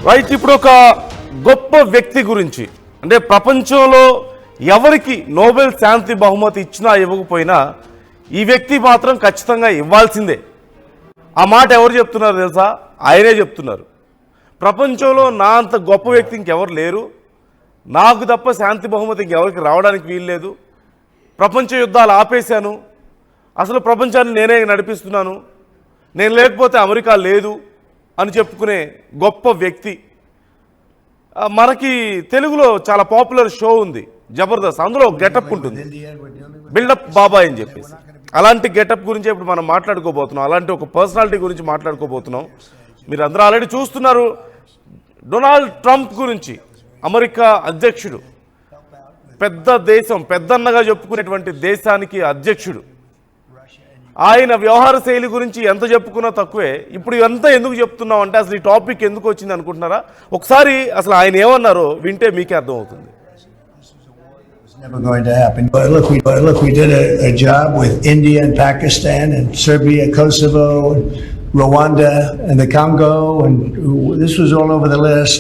Right. ఇప్పుడు ఒక గొప్ప వ్యక్తి గురించి, అంటే ప్రపంచంలో ఎవరికి నోబెల్ శాంతి బహుమతి ఇచ్చినా ఇవ్వకపోయినా ఈ వ్యక్తి మాత్రం ఖచ్చితంగా ఇవ్వాల్సిందే. ఆ మాట ఎవరు చెప్తున్నారు తెలుసా? ఆయనే చెప్తున్నారు. ప్రపంచంలో నా అంత గొప్ప వ్యక్తి ఇంకెవరు లేరు, నాకు తప్ప శాంతి బహుమతి ఇంకెవరికి రావడానికి వీల్లేదు, ప్రపంచ యుద్ధాలు ఆపేశాను, అసలు ప్రపంచాన్ని నేనే నడిపిస్తున్నాను, నేను లేకపోతే అమెరికా లేదు అని చెప్పుకునే గొప్ప వ్యక్తి. మనకి తెలుగులో చాలా పాపులర్ షో ఉంది జబర్దస్త్, అందులో గెటప్ ఉంటుంది, బిల్డప్ బాబాయ్ అని చెప్పేసి. అలాంటి గెటప్ గురించి ఇప్పుడు మనం మాట్లాడుకోబోతున్నాం, అలాంటి ఒక పర్సనాలిటీ గురించి మాట్లాడుకోబోతున్నాం. మీరు అందరూ ఆల్రెడీ చూస్తున్నారు. డొనాల్డ్ ట్రంప్ గురించి, అమెరికా అధ్యక్షుడు, పెద్ద దేశం, పెద్దన్నగా చెప్పుకునేటువంటి దేశానికి అధ్యక్షుడు. ఆయన వ్యవహార శైలి గురించి ఎంత చెప్పుకున్నా తక్కువే. ఇప్పుడు ఇదంతా ఎందుకు చెప్తున్నాం అంటే, అసలు ఈ టాపిక్ ఎందుకు వచ్చింది అనుకుంటున్నారా? ఒకసారి అసలు ఆయన ఏమన్నారో వింటే మీకే అర్థమవుతుంది. Never going to happen. But look, we did a job with India and Pakistan and Serbia, Kosovo, and Rwanda, and the Congo, and this was all over the last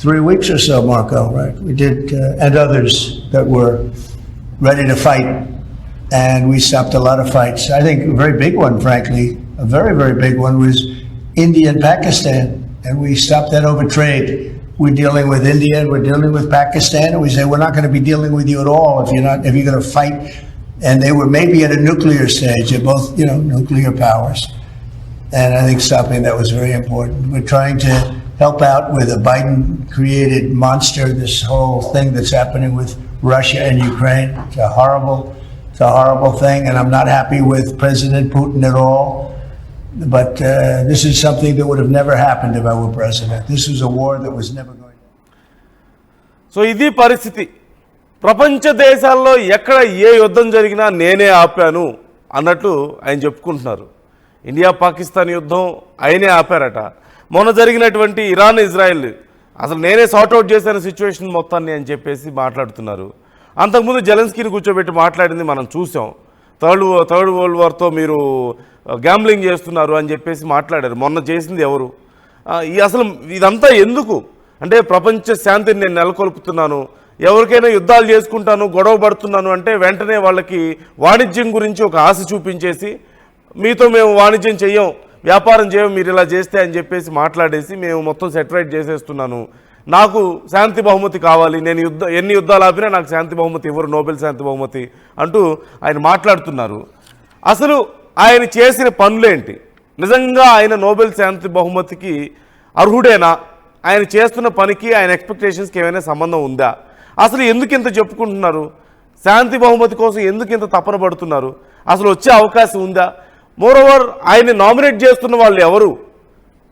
3 weeks or so, Marco, right? We did, and others that were ready to fight, and we stopped a lot of fights. I think a very big one, frankly, a very, very big one was India and Pakistan, and we stopped that over trade. We're dealing with India and we're dealing with Pakistan, and we say we're not going to be dealing with you at all if you're going to fight. And they were maybe at a nuclear stage. They're both, nuclear powers. And I think stopping that was very important. We're trying to help out with a Biden-created monster, this whole thing that's happening with Russia and Ukraine. It's a horrible thing, and I'm not happy with President Putin at all. But this is something that would have never happened if I were president. This was a war that was never going to. So ఇది పరిస్థితి. ప్రపంచ దేశాల్లో ఎక్కడ ఏ యుద్ధం జరిగినా నేనే ఆపాను అన్నట్లు ఆయన చెప్పుకుంటున్నారు. ఇండియా పాకిస్తాన్ యుద్ధం ఆయనే ఆపారట. మొన్న జరిగినటువంటి ఇరాన్ ఇజ్రాయెల్ అసలు నేనే సార్ట్అవుట్ చేశాను సిచ్యువేషన్ మొత్తాన్ని అని చెప్పేసి మాట్లాడుతున్నారు. అంతకుముందు జెలెన్స్కీని కూర్చోబెట్టి మాట్లాడింది మనం చూసాం. థర్డ్ వరల్డ్ వార్తో మీరు గ్యాంబ్లింగ్ చేస్తున్నారు అని చెప్పేసి మాట్లాడారు. మొన్న చేసింది ఎవరు? అసలు ఇదంతా ఎందుకు అంటే, ప్రపంచ శాంతిని నేను నెలకొల్పుతున్నాను, ఎవరికైనా యుద్ధాలు చేసుకుంటాను, గొడవ పడుతున్నాను అంటే వెంటనే వాళ్ళకి వాణిజ్యం గురించి ఒక ఆశ చూపించేసి, మీతో మేము వాణిజ్యం చెయ్యం, వ్యాపారం చేయం మీరు ఇలా చేస్తే అని చెప్పేసి మాట్లాడేసి మేము మొత్తం సెటరైట్ చేసేస్తున్నాను, నాకు శాంతి బహుమతి కావాలి, నేను ఎన్ని యుద్ధాలు ఆపినా నాకు శాంతి బహుమతి ఇవ్వరు, నోబెల్ శాంతి బహుమతి అంటూ ఆయన మాట్లాడుతున్నారు. అసలు ఆయన చేసిన పనులేంటి? నిజంగా ఆయన నోబెల్ శాంతి బహుమతికి అర్హుడేనా? ఆయన చేస్తున్న పనికి ఆయన ఎక్స్పెక్టేషన్స్కి ఏమైనా సంబంధం ఉందా? అసలు ఎందుకు ఇంత చెప్పుకుంటున్నారు? శాంతి బహుమతి కోసం ఎందుకు ఇంత తపన పడుతున్నారు? అసలు వచ్చే అవకాశం ఉందా? మోరోవర్ ఆయన నామినేట్ చేస్తున్న వాళ్ళు ఎవరు?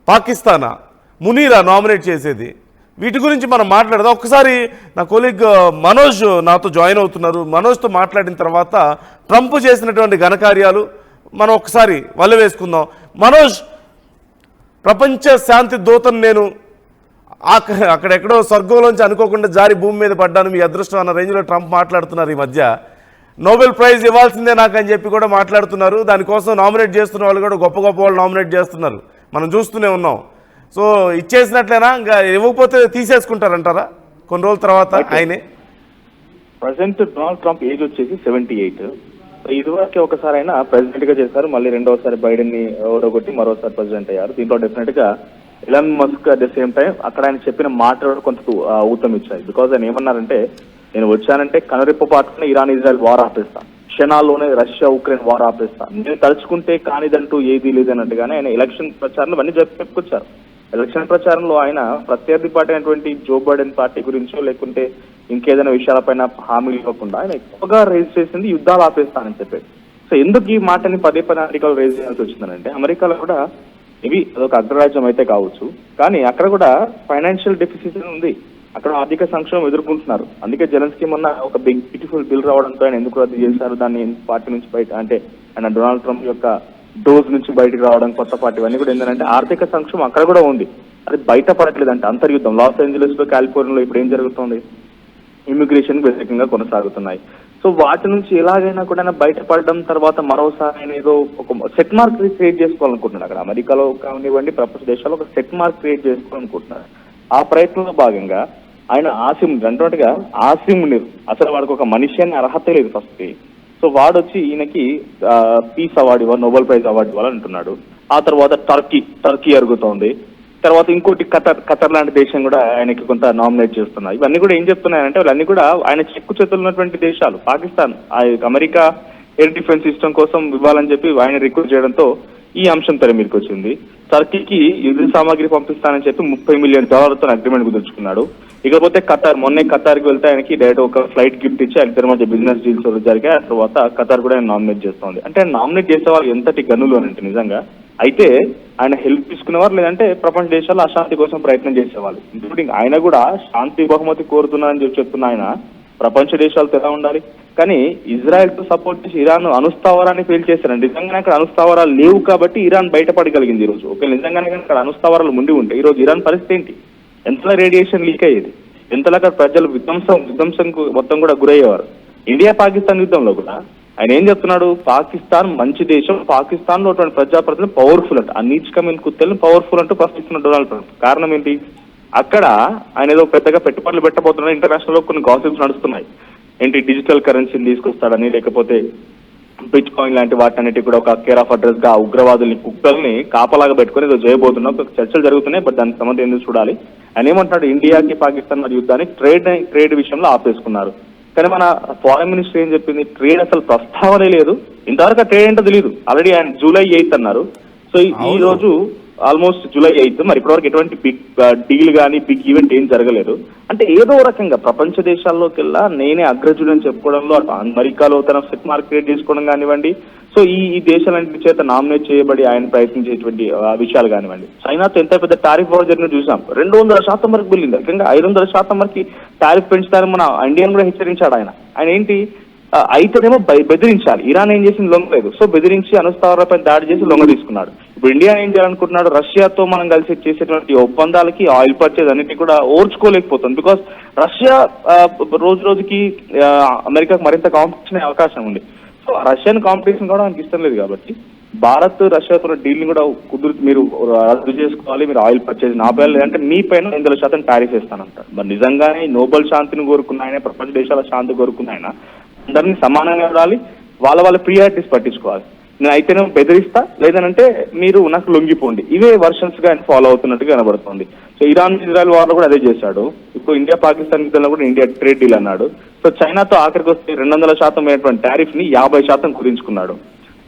పాకిస్తానా, మునీరా నామినేట్ చేసేది? వీటి గురించి మనం మాట్లాడదాం. ఒక్కసారి నా కొలీగ్ మనోజ్ నాతో జాయిన్ అవుతున్నారు. మనోజ్తో మాట్లాడిన తర్వాత ట్రంప్ చేసినటువంటి ఘనకార్యాలు మనం ఒకసారి వల్ల వేసుకుందాం. మనోజ్, ప్రపంచ శాంతి దూతను నేను అక్కడెక్కడో స్వర్గంలోంచి అనుకోకుండా జారి భూమి మీద పడ్డాను, మీ అదృష్టం అన్న రేంజ్లో ట్రంప్ మాట్లాడుతున్నారు. ఈ మధ్య నోబెల్ ప్రైజ్ ఇవ్వాల్సిందే నాకు అని చెప్పి కూడా మాట్లాడుతున్నారు. దానికోసం నామినేట్ చేస్తున్న వాళ్ళు కూడా గొప్ప గొప్ప వాళ్ళు నామినేట్ చేస్తున్నారు, మనం చూస్తూనే ఉన్నాం. సో ఇచ్చేసినట్లేనా? ఇంకా ఇవ్వకపోతే తీసేసుకుంటారంటారా కొన్ని రోజుల తర్వాత? ఆయనే ప్రెసిడెంట్ డొనాల్డ్ ట్రంప్ ఏజ్ వచ్చేసి 78. ఇదివరకే ఒకసారి అయినా ప్రెసిడెంట్ గా చేశారు, మళ్ళీ రెండోసారి బైడెన్ ని ఓడగొట్టి మరోసారి ప్రెసిడెంట్ అయ్యారు. దీంట్లో డెఫినెట్ గా Elon Musk at the same time అక్కడ ఆయన చెప్పిన మాటలు కొంత ఊతం ఇచ్చాయి. బికాజ్ ఆయన ఏమన్నారంటే, నేను వచ్చానంటే కనురెప్పపాటుకుని ఇరాన్ ఇజ్రాయెల్ వార్ ఆపేస్తాను, క్షణాల్లోనే రష్యా ఉక్రెయిన్ వార్ ఆపేస్తాను, నేను తలుచుకుంటే కానిదంటూ ఏదీ లేదన్నట్టుగానే ఆయన ఎలక్షన్ ప్రచారంలో అన్ని చెప్పుకొచ్చారు. ఎలక్షన్ ప్రచారంలో ఆయన ప్రత్యర్థి పార్టీ అయినటువంటి జో బైడెన్ పార్టీ గురించో లేకుంటే ఇంకేదైనా విషయాలపైన హామీలు ఇవ్వకుండా ఆయన ఎక్కువగా రేజ్ చేసింది యుద్ధాలు ఆపేస్తానని చెప్పేది. సో ఎందుకు ఈ మాటని పదే అమెరికాలో రేజ్ చేయాల్సి వచ్చిందనంటే, అమెరికాలో కూడా ఇవి అదొక అగ్రరాజ్యం అయితే కావచ్చు, కానీ అక్కడ కూడా ఫైనాన్షియల్ డెఫిసిట్ ఉంది, అక్కడ ఆర్థిక సంక్షోభం ఎదుర్కొంటున్నారు. అందుకే జెలెన్స్కీ మొన్న ఒక బిగ్ బ్యూటిఫుల్ బిల్ రావడంతో ఆయన ఎందుకు రద్దు చేశారు, దాన్ని పార్టీ నుంచి బయట అంటే ఆయన డొనాల్డ్ ట్రంప్ యొక్క డోజ్ నుంచి బయటకు రావడం, కొత్త పార్టీ ఇవన్నీ కూడా ఏంటంటే ఆర్థిక సంక్షోభం అక్కడ కూడా ఉంది, అది బయట పడట్లేదు. అంటే అంతర్యుద్ధం లాస్ ఏంజలీస్ లో కాలిఫోర్నియాలో ఇప్పుడు ఏం జరుగుతుంది, ఇమిగ్రేషన్ వ్యతిరేకంగా కొనసాగుతున్నాయి. సో సో వాటి నుంచి ఎలాగైనా కూడా బయటపడడం, తర్వాత మరోసారి ఆయన ఏదో ఒక సెట్ మార్క్ క్రియేట్ చేసుకోవాలనుకుంటున్నాడు. అక్కడ అమెరికాలో కానివ్వండి, ప్రపంచ దేశాల్లో ఒక సెట్ మార్క్ క్రియేట్ చేసుకోవాలనుకుంటున్నారు. ఆ ప్రయత్నంలో భాగంగా ఆయన అంటున్నట్టుగా ఆసిమునిర్, అసలు వాడికి ఒక మనిషి అని అర్హత లేదు ఫస్ట్. సో వాడు వచ్చి ఈయనకి పీస్ అవార్డు ఇవ్వాలి, నోబెల్ ప్రైజ్ అవార్డు ఇవ్వాలని అంటున్నాడు. ఆ తర్వాత టర్కీ అరుగుతోంది. తర్వాత ఇంకోటి ఖతర్ లాంటి దేశం కూడా ఆయనకి కొంత నామినేట్ చేస్తున్నారు. ఇవన్నీ కూడా ఏం చెప్తున్నాయంటే వాళ్ళన్నీ కూడా ఆయన చెక్కు చేతులు ఉన్నటువంటి దేశాలు. Pakistan America air defence system కోసం ఇవ్వాలని చెప్పి ఆయన రిక్వెస్ట్ చేయడంతో ఈ అంశం తెర మీదకి వచ్చింది. టర్కీకి యుద్ధ సామాగ్రి పంపిస్తానని చెప్పి $30 మిలియన్ అగ్రిమెంట్ కుదుర్చుకున్నాడు. ఇకపోతే మొన్నే ఖతార్కి వెళ్తే ఆయనకి డైరెక్ట్ ఒక ఫ్లైట్ గిఫ్ట్ ఇచ్చి ఆయన ఇద్దరి మధ్య బిజినెస్ డీల్స్ జరిగాయి. ఆ తర్వాత ఖతార్ కూడా ఆయన నామినేట్ చేస్తోంది. అంటే నామినేట్ చేసే వాళ్ళు ఎంతటి గనులు అని అంటే నిజంగా అయితే ఆయన హెల్ప్ తీసుకునేవారు, లేదంటే ప్రపంచ దేశాల్లో అశాంతి కోసం ప్రయత్నం చేసేవాళ్ళు. ఇంక్లూడింగ్ ఆయన కూడా శాంతి బహుమతి కోరుతున్నారని చెప్తున్న ఆయన ప్రపంచ దేశాలతో ఎలా ఉండాలి? కానీ ఇజ్రాయెల్ తో సపోర్ట్ చేసి ఇరాన్ అణుస్థావరాన్ని ఫెయిల్ చేశారండి. నిజంగానే అక్కడ అణుస్థావరాలు లేవు కాబట్టి ఇరాన్ బయటపడగలిగింది ఈ రోజు. ఒకవేళ నిజంగానే అక్కడ అణుస్థావరాలు ఉండి ఉంటే ఈ రోజు ఇరాన్ పరిస్థితి ఏంటి? ఎంతలా రేడియేషన్ లీక్ అయ్యేది, ఎంతలా అక్కడ ప్రజలు విధ్వంసంకు మొత్తం కూడా గురయ్యేవారు. ఇండియా పాకిస్తాన్ యుద్ధంలో కూడా ఆయన ఏం చెప్తున్నాడు? పాకిస్తాన్ మంచి దేశం, పాకిస్తాన్ లో ప్రజాప్రతినిధులు పవర్ఫుల్ అంట, ఆ నీచ్ కమ్యూన్ కుత్తెల్ని పవర్ఫుల్ అంటూ ప్రశ్నిస్తున్న డొనాల్డ్ ట్రంప్. కారణం ఏంటి? అక్కడ ఆయన ఏదో పెద్దగా పెట్టుబడులు పెట్టబోతున్నాడు. ఇంటర్నేషనల్ లో కొన్ని గాసిప్స్ నడుస్తున్నాయి. ఏంటి డిజిటల్ కరెన్సీని తీసుకొస్తాడని, లేకపోతే బిట్ కాయిన్ లాంటి వాటన్నిటి కూడా ఒక కేర్ ఆఫ్ అడ్రస్ గా ఉగ్రవాదుల్ని కుక్కల్ని కాపలాగా పెట్టుకుని ఏదో చేయబోతున్నాం. చర్చలు జరుగుతున్నాయి, బట్ దానికి సంబంధం ఎందుకు చూడాలి. ఆయన ఏమంటున్నాడు? ఇండియాకి పాకిస్తాన్ మధ్య యుద్ధాన్ని ట్రేడ్ విషయంలో ఆపేసుకున్నారు. కానీ మన ఫారెన్ మినిస్టర్ ఏం చెప్పింది? ట్రేడ్ అసలు ప్రస్తావనే లేదు, ఇంతవరకు ట్రేడ్ ఏంటో తెలియదు. ఆల్రెడీ ఆయన July 8 అన్నారు. సో ఈ రోజు ఆల్మోస్ట్ July 8, మరి ఇప్పటివరకు ఎటువంటి బిగ్ డీల్ కానీ బిగ్ ఈవెంట్ ఏం జరగలేదు. అంటే ఏదో రకంగా ప్రపంచ దేశాల్లోకెల్లా నేనే అగ్రజుడు అని చెప్పుకోవడంలో, అటు అమెరికాలో తన సెట్ మార్క్ క్రియేట్ చేసుకోవడం కానివ్వండి, సో ఈ దేశాలన్నింటి చేత నామినేట్ చేయబడి ఆయన ప్రయత్నించేటువంటి విషయాలు కానివ్వండి. చైనాతో ఎంత పెద్ద టారిఫ్ వార్ జరిగిన చూసాం. 200% వరకు వెళ్ళింది. ముఖ్యంగా 500% వరకు టారిఫ్ పెంచుతారని మన ఇండియన్ కూడా హెచ్చరించాడు ఆయన. ఏంటి అయితేనేమో బెదిరించాలి. ఇరాన్ ఏం చేసింది? లొంగలేదు. సో బెదిరించి అణుస్థావరాలపై దాడి చేసి లొంగ తీసుకున్నాడు. ఇప్పుడు ఇండియా ఏం చేయాలనుకుంటున్నాడు? రష్యాతో మనం కలిసి చేసేటువంటి ఒప్పందాలకి ఆయిల్ పర్చేజ్ అన్నిటి కూడా ఓర్చుకోలేకపోతుంది. బికాస్ రష్యా రోజు రోజుకి అమెరికాకు మరింత కాంపిటీషన్ అయ్యే అవకాశం ఉంది. సో రష్యన్ కాంపిటీషన్ కూడా మనకి ఇష్టం లేదు. కాబట్టి భారత్ రష్యాతో డీల్ని కూడా మీరు రద్దు చేసుకోవాలి, మీరు ఆయిల్ పర్చేజ్ ఆపేయాలి, లేదంటే మీ పైన 8% టారిఫ్ వేస్తానంటారు. మరి నిజంగానే నోబెల్ శాంతిని కోరుకున్న ఆయన, ప్రపంచ దేశాల శాంతి కోరుకున్న ఆయన అందరినీ సమానంగా చూడాలి, వాళ్ళ ప్రియారిటీస్ పట్టించుకోవాలి. నేను అయితేనే బెదిరిస్తా, లేదనంటే మీరు నాకు లొంగిపోండి. ఇవే వర్షన్స్ గా ఆయన ఫాలో అవుతున్నట్టుగా కనబడుతుంది. సో ఇజ్రాయెల్ వార్ లో కూడా అదే చేశాడు. ఇప్పుడు ఇండియా పాకిస్తాన్ యుద్ధంలో కూడా ఇండియా ట్రేడ్ డీల్ అన్నాడు. సో చైనాతో ఆఖరికి వస్తే 200% అయినటువంటి టారిఫ్ ని 50% కుదించుకున్నాడు.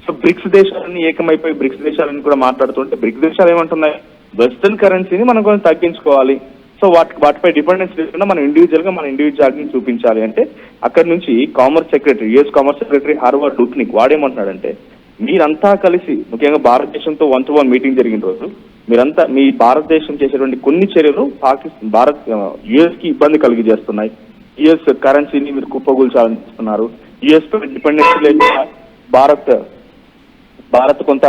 సో బ్రిక్స్ దేశాలన్నీ ఏకమైపోయి బ్రిక్స్ దేశాలని కూడా మాట్లాడుతుంటే, బ్రిక్స్ దేశాలు ఏమంటున్నాయి? వెస్టర్న్ కరెన్సీని మనం కొంచెం తగ్గించుకోవాలి. సో వాటిపై డిపెండెన్స్ లేకుండా మనం ఇండివిజువాలిటీని చూపించాలి. అంటే అక్కడి నుంచి US commerce secretary Harvard Lutnick వాడేమంటున్నాడంటే, మీరంతా కలిసి, ముఖ్యంగా భారతదేశంతో 1-to-1 మీటింగ్ జరిగిన రోజు మీరంతా మీ భారతదేశం చేసేటువంటి కొన్ని చర్యలు యుఎస్ కి ఇబ్బంది కలిగి చేస్తున్నాయి. యుఎస్ కరెన్సీని మీరు కుప్పగూల్చాలని చూస్తున్నారు. యుఎస్ డిపెండెన్స్ లేకుండా భారత్ కొంత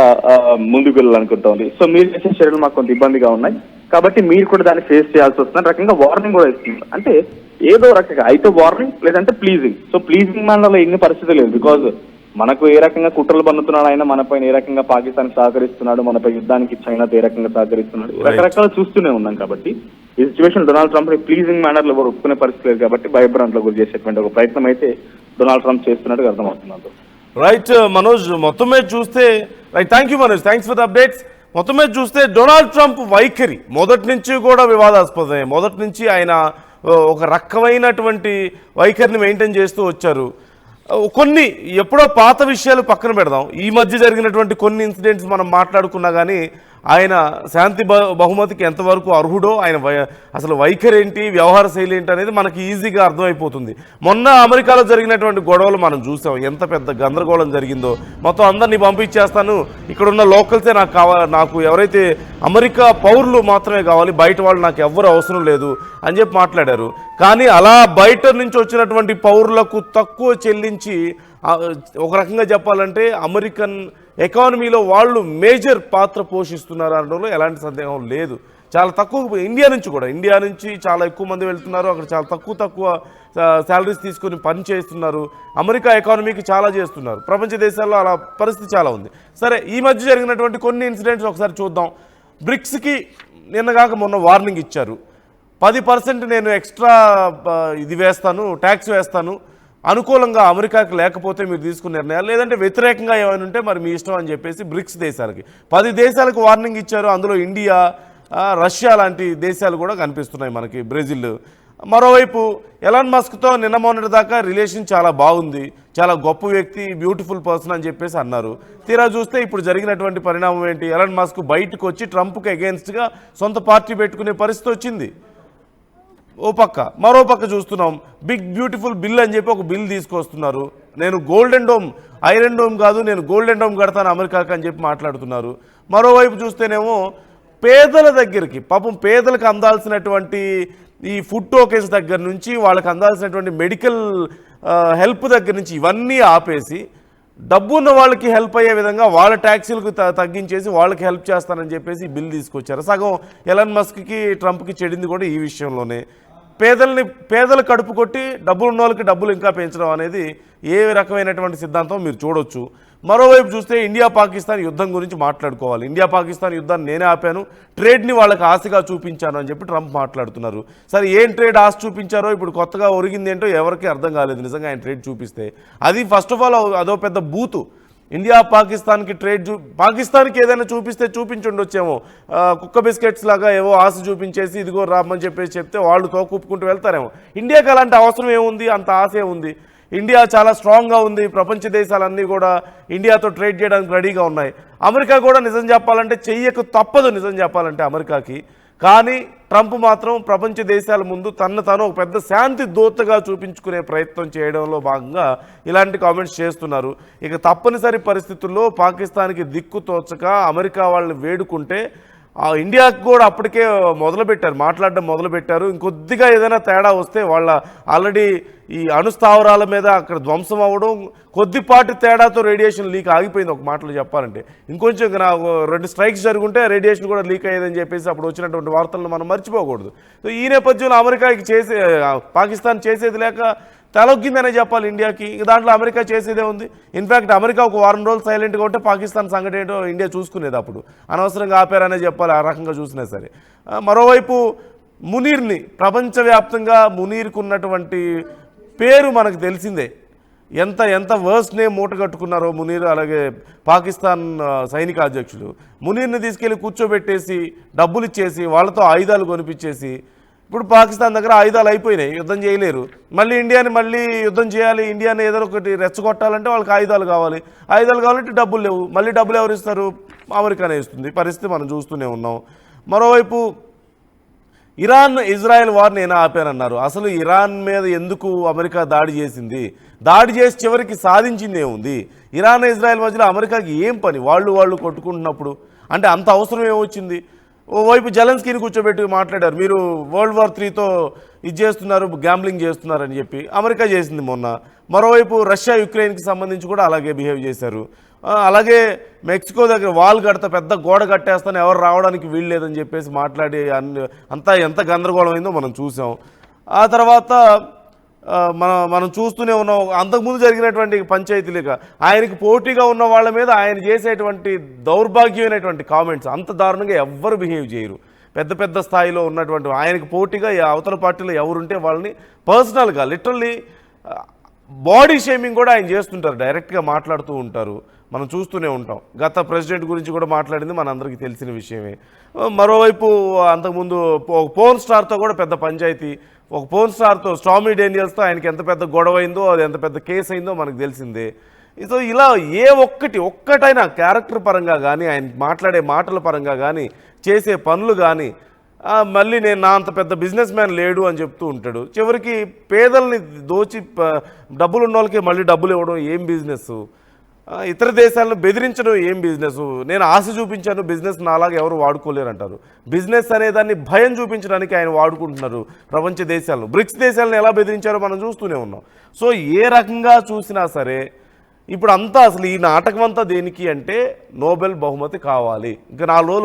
ముందుకు వెళ్ళాలనుకుంటోంది. సో మీరు చేసే చర్యలు మాకు కొంత ఇబ్బందిగా ఉన్నాయి, కాబట్టి మీరు కూడా దాన్ని ఫేస్ చేయాల్సి వస్తుంది రకంగా వార్నింగ్ కూడా ఇస్తుంది. అంటే ఏదో రకంగా అయితే వార్నింగ్, లేదంటే ప్లీజింగ్. సో ప్లీజింగ్ మనలో ఎన్ని పరిస్థితి లేదు. బికాజ్ మనకు ఏ రకంగా కుట్రలు పన్నుతున్నాడు ఆయన, మనపైన ఏ రకంగా పాకిస్తాన్ సహకరిస్తున్నాడు, మనపై యుద్ధానికి చైనాతో ఏ రకంగా సహకరిస్తున్నాడు, రకరకాలు చూస్తూనే ఉన్నాం. కాబట్టి ఈ situation Donald Trump pleasing manner లో ఒప్పుకునే పరిస్థితి లేదు. కాబట్టి భయభ్రాంతులకు గురి చేసేటువంటి ఒక ప్రయత్నం అయితే డొనాల్డ్ ట్రంప్ చేస్తున్నట్టుగా అర్థమవుతుంది. రైట్ మనోజ్, మొత్తం మీద చూస్తే right, thank you Manoj, thanks for the updates. మొత్తం మీద చూస్తే డొనాల్డ్ ట్రంప్ వైఖరి మొదటి నుంచి కూడా వివాదాస్పదమే. మొదటి నుంచి ఆయన ఒక రకమైనటువంటి వైఖరిని మెయింటైన్ చేస్తూ వచ్చారు. కొన్ని ఎప్పుడో పాత విషయాలు పక్కన పెడదాం, ఈ మధ్య జరిగినటువంటి కొన్ని ఇన్సిడెంట్స్ మనం మాట్లాడుకున్నా కానీ ఆయన శాంతి బహుమతికి ఎంతవరకు అర్హుడో, ఆయన అసలు వైఖరి ఏంటి, వ్యవహార శైలి ఏంటి అనేది మనకి ఈజీగా అర్థమైపోతుంది. మొన్న అమెరికాలో జరిగినటువంటి గొడవలు మనం చూసాం, ఎంత పెద్ద గందరగోళం జరిగిందో. మొత్తం అందరినీ పంపించేస్తాను, ఇక్కడున్న లోకల్సే నాకు ఎవరైతే అమెరికా పౌరులు మాత్రమే కావాలి, బయట వాళ్ళు నాకు ఎవ్వరు అవసరం లేదు అని చెప్పి మాట్లాడారు. కానీ అలా బయట నుంచి వచ్చినటువంటి పౌరులకు తక్కువ చెల్లించి, ఒక రకంగా చెప్పాలంటే అమెరికన్ ఎకానమీలో వాళ్ళు మేజర్ పాత్ర పోషిస్తున్నారు అనడంలో ఎలాంటి సందేహం లేదు. చాలా తక్కువ, ఇండియా నుంచి చాలా ఎక్కువ మంది వెళ్తున్నారు, అక్కడ చాలా తక్కువ శాలరీస్ తీసుకొని పని చేస్తున్నారు, అమెరికా ఎకానమీకి చాలా చేస్తున్నారు. ప్రపంచ దేశాల్లో అలా పరిస్థితి చాలా ఉంది. సరే, ఈ మధ్య జరిగినటువంటి కొన్ని ఇన్సిడెంట్స్ ఒకసారి చూద్దాం. బ్రిక్స్కి నిన్నగాక మొన్న వార్నింగ్ ఇచ్చారు. 10% నేను ఎక్స్ట్రా ఇది వేస్తాను, ట్యాక్స్ వేస్తాను, అనుకూలంగా అమెరికాకి లేకపోతే మీరు తీసుకున్న నిర్ణయాలు, లేదంటే వ్యతిరేకంగా ఏమైనా ఉంటే మరి మీ ఇష్టం అని చెప్పేసి బ్రిక్స్ దేశాలకి 10 దేశాలకు వార్నింగ్ ఇచ్చారు. అందులో ఇండియా, రష్యా లాంటి దేశాలు కూడా కనిపిస్తున్నాయి మనకి, బ్రెజిల్. మరోవైపు ఎలాన్ మస్క్తో నిన్న మొన్నటి దాకా రిలేషన్ చాలా బాగుంది, చాలా గొప్ప వ్యక్తి, బ్యూటిఫుల్ పర్సన్ అని చెప్పేసి అన్నారు. తీరా చూస్తే ఇప్పుడు జరిగినటువంటి పరిణామం ఏంటి? ఎలాన్ మస్క్ బయటకు వచ్చి ట్రంప్కి అగేన్స్ట్గా సొంత పార్టీ పెట్టుకునే పరిస్థితి వచ్చింది ఓ పక్క. మరో పక్క చూస్తున్నాం, బిగ్ బ్యూటిఫుల్ బిల్ అని చెప్పి ఒక బిల్ తీసుకొస్తున్నారు. నేను గోల్డెన్ డోమ్, ఐరన్ డోమ్ కాదు, నేను గోల్డెన్ డోమ్ కడతాను అమెరికాకి అని చెప్పి మాట్లాడుతున్నారు. మరోవైపు చూస్తేనేమో పేదల దగ్గరికి, పాపం పేదలకు అందాల్సినటువంటి ఈ ఫుడ్ టోకెన్స్ దగ్గర నుంచి, వాళ్ళకి అందాల్సినటువంటి మెడికల్ హెల్ప్ దగ్గర నుంచి ఇవన్నీ ఆపేసి డబ్బు ఉన్న వాళ్ళకి హెల్ప్ అయ్యే విధంగా వాళ్ళ ట్యాక్సీలకు తగ్గించేసి వాళ్ళకి హెల్ప్ చేస్తానని చెప్పేసి బిల్ తీసుకొచ్చారు. సగం ఎలాన్ మస్క్కి ట్రంప్కి చెడింది కూడా ఈ విషయంలోనే. పేదలు కడుపు కొట్టి డబ్బులు ఉన్న వాళ్ళకి డబ్బులు ఇంకా పెంచడం అనేది ఏ రకమైనటువంటి సిద్ధాంతం మీరు చూడొచ్చు. మరోవైపు చూస్తే ఇండియా పాకిస్తాన్ యుద్ధం గురించి మాట్లాడుకోవాలి. ఇండియా పాకిస్తాన్ యుద్ధాన్ని నేనే ఆపాను, ట్రేడ్ని వాళ్ళకి ఆశగా చూపించాను అని చెప్పి ట్రంప్ మాట్లాడుతున్నారు. సరే, ఏం ట్రేడ్ ఆశ చూపించారో ఇప్పుడు కొత్తగా ఒరిగింది ఏంటో ఎవరికి అర్థం కాలేదు నిజంగా ఆయన ట్రేడ్ చూపిస్తే. అది ఫస్ట్ ఆఫ్ ఆల్ అదో పెద్ద బూతు. ఇండియా పాకిస్తాన్కి పాకిస్తాన్కి ఏదైనా చూపిస్తే చూపించుండొచ్చేమో, కుక్క బిస్కెట్స్ లాగా ఏవో ఆశ చూపించేసి ఇదిగో రామని చెప్పేసి చెప్తే వాళ్ళు తోకుప్పుకుంటూ వెళ్తారేమో. ఇండియాకి అలాంటి అవసరం ఏముంది, అంత ఆశ ఏముంది? ఇండియా చాలా స్ట్రాంగ్గా ఉంది, ప్రపంచ దేశాలన్నీ కూడా ఇండియాతో ట్రేడ్ చేయడానికి రెడీగా ఉన్నాయి. అమెరికా కూడా నిజం చెప్పాలంటే చెయ్యకు తప్పదు, నిజం చెప్పాలంటే అమెరికాకి. కానీ ట్రంప్ మాత్రం ప్రపంచ దేశాల ముందు తను ఒక పెద్ద శాంతి దూతగా చూపించుకునే ప్రయత్నం చేయడంలో భాగంగా ఇలాంటి కామెంట్స్ చేస్తున్నారు. ఇక తప్పనిసరి పరిస్థితుల్లో పాకిస్తాన్కి దిక్కు తోచక అమెరికా వాళ్ళని వేడుకుంటే ఇండియాకి కూడా అప్పటికే మాట్లాడడం మొదలుపెట్టారు. ఇంకొద్దిగా ఏదైనా తేడా వస్తే వాళ్ళ ఆల్రెడీ ఈ అణుస్థావరాల మీద అక్కడ ధ్వంసం అవ్వడం, కొద్దిపాటి తేడాతో రేడియేషన్ లీక్ ఆగిపోయింది ఒక మాటలో చెప్పాలంటే. ఇంకొంచెం 2 స్ట్రైక్స్ జరుగుంటే రేడియేషన్ కూడా లీక్ అయ్యేదని చెప్పేసి అప్పుడు వచ్చినటువంటి వార్తలను మనం మర్చిపోకూడదు. సో ఈ నేపథ్యంలో పాకిస్తాన్ చేసేది లేక తలొగ్గిందనే చెప్పాలి ఇండియాకి. దాంట్లో అమెరికా చేసేదే ఉంది. ఇన్ఫ్యాక్ట్ అమెరికా ఒక వారం రోజులు సైలెంట్గా ఉంటే పాకిస్తాన్ సంగతి ఏంటో ఇండియా చూసుకునేది. అప్పుడు అనవసరంగా ఆపారనే చెప్పాలి, ఆ రకంగా చూసినా సరే. మరోవైపు మునీర్ని, ప్రపంచవ్యాప్తంగా మునీర్కు ఉన్నటువంటి పేరు మనకు తెలిసిందే. ఎంత వర్స్ట్ నేమ్ మూట కట్టుకున్నారో మునీర్, అలాగే పాకిస్తాన్ సైనిక అధ్యక్షులు. మునీర్ని తీసుకెళ్లి కూర్చోబెట్టేసి డబ్బులు ఇచ్చేసి వాళ్ళతో ఆయుధాలు కొనిపించేసి, ఇప్పుడు పాకిస్తాన్ దగ్గర ఆయుధాలు అయిపోయినాయి, యుద్ధం చేయలేరు. మళ్ళీ ఇండియాని యుద్ధం చేయాలి, ఇండియాని ఏదో ఒకటి రెచ్చగొట్టాలంటే వాళ్ళకి ఆయుధాలు కావాలంటే డబ్బులు లేవు. మళ్ళీ డబ్బులు ఎవరు ఇస్తారు? అమెరికానే ఇస్తుంది. పరిస్థితి మనం చూస్తూనే ఉన్నాం. మరోవైపు ఇరాన్ ఇజ్రాయెల్ వార్ నేను ఆపానన్నారు. అసలు ఇరాన్ మీద ఎందుకు అమెరికా దాడి చేసింది? దాడి చేసి చివరికి సాధించింది ఏముంది? ఇరాన్ ఇజ్రాయెల్ మధ్యలో అమెరికాకి ఏం పని? వాళ్ళు కొట్టుకుంటున్నప్పుడు అంటే అంత అవసరం ఏమొచ్చింది? ఓవైపు జెలెన్స్కీని కూర్చోబెట్టి మాట్లాడారు, మీరు World War III ఇది చేస్తున్నారు, గ్యాంబ్లింగ్ చేస్తున్నారని చెప్పి. అమెరికా చేసింది మొన్న. మరోవైపు రష్యా యుక్రెయిన్కి సంబంధించి కూడా అలాగే బిహేవ్ చేశారు. అలాగే మెక్సికో దగ్గర వాల్ కడతా, పెద్ద గోడ కట్టేస్తాను, ఎవరు రావడానికి వీల్లేదని చెప్పేసి మాట్లాడి అంతా ఎంత గందరగోళం అయిందో మనం చూసాం. ఆ తర్వాత మనం చూస్తూనే ఉన్నాం. అంతకుముందు జరిగినటువంటి పంచాయతీలుగా ఆయనకి పోటీగా ఉన్న వాళ్ళ మీద ఆయన చేసేటువంటి దౌర్భాగ్యమైనటువంటి కామెంట్స్ అంత దారుణంగా ఎవ్వరు బిహేవ్ చేయరు. పెద్ద స్థాయిలో ఉన్నటువంటి ఆయనకి పోటీగా అవతల పార్టీలో ఎవరుంటే వాళ్ళని పర్సనల్గా లిటరల్లీ బాడీ షేమింగ్ కూడా ఆయన చేస్తుంటారు, డైరెక్ట్గా మాట్లాడుతూ ఉంటారు. మనం చూస్తూనే ఉంటాం. గత ప్రెసిడెంట్ గురించి కూడా మాట్లాడింది మనందరికీ తెలిసిన విషయమే. మరోవైపు అంతకుముందు పోర్న్ స్టార్తో కూడా పెద్ద పంచాయతీ, ఒక పోర్న్ స్టార్తో స్టార్మీ డేనియల్స్తో ఆయనకి ఎంత పెద్ద గొడవ అయిందో, అది ఎంత పెద్ద కేసు అయిందో మనకు తెలిసిందే. సో ఇలా ఒక్కటైనా క్యారెక్టర్ పరంగా కానీ, ఆయన మాట్లాడే మాటల పరంగా కానీ, చేసే పనులు కానీ, మళ్ళీ నా అంత పెద్ద బిజినెస్ మ్యాన్ లేడు అని చెప్తూ ఉంటాడు. చివరికి పేదల్ని దోచి డబ్బులు ఉన్న వాళ్ళకి మళ్ళీ డబ్బులు ఇవ్వడం ఏం బిజినెస్? ఇతర దేశాలను బెదిరించడం ఏం బిజినెస్? నేను ఆశ చూపించాను, బిజినెస్ నాలాగా ఎవరు వాడుకోలేరు అంటారు. బిజినెస్ అనేదాన్ని భయం చూపించడానికి ఆయన వాడుకుంటున్నారు ప్రపంచ దేశాలను. బ్రిక్స్ దేశాలను ఎలా బెదిరించారో మనం చూస్తూనే ఉన్నాం. సో ఏ రకంగా చూసినా సరే ఇప్పుడు అంతా అసలు ఈ నాటకం అంతా దేనికి అంటే నోబెల్ బహుమతి కావాలి. ఇంకా 4 రోజులు